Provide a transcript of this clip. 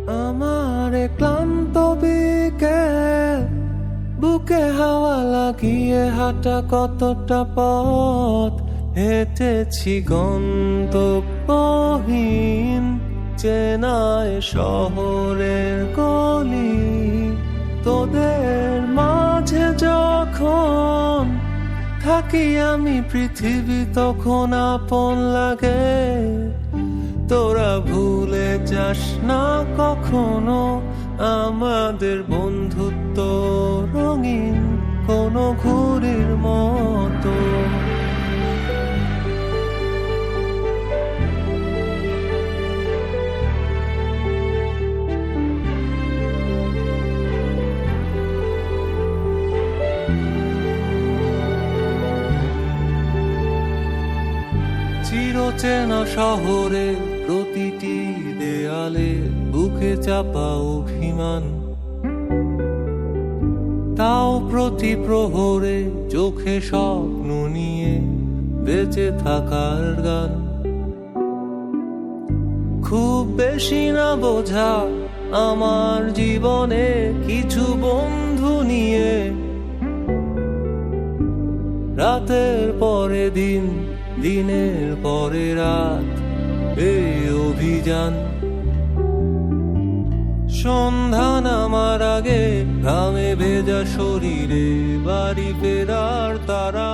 আমার ক্লান্ত বিকেল, বুকে হাওয়া লাগিয়ে হাঁটা কতটা পথ হেঁটেছি গন্তব্যহীন চেনায় শহরের গলি। তোদের মাঝে যখন থাকি আমি পৃথিবী তখন আপন লাগে। তোরা ভুলে যাস না কখনো আমাদের বন্ধুত্ব রঙিন কোনো ঘুড়ির মতো। চিরচেনা শহরে প্রতিটি দেয়ালে বুকে চাপা অভিমান, তাও প্রতি প্রহরে চোখে স্বপ্ন নিয়ে বেঁচে থাকার গান। খুব বেশি না বোঝা আমার জীবনে কিছু বন্ধু নিয়ে, রাতের পরে দিন, দিনের পরে রাত এই অভিযান। সন্ধ্যা নামার আগে ঘামে ভেজা শরীরে বাড়ি ফেরার তারা।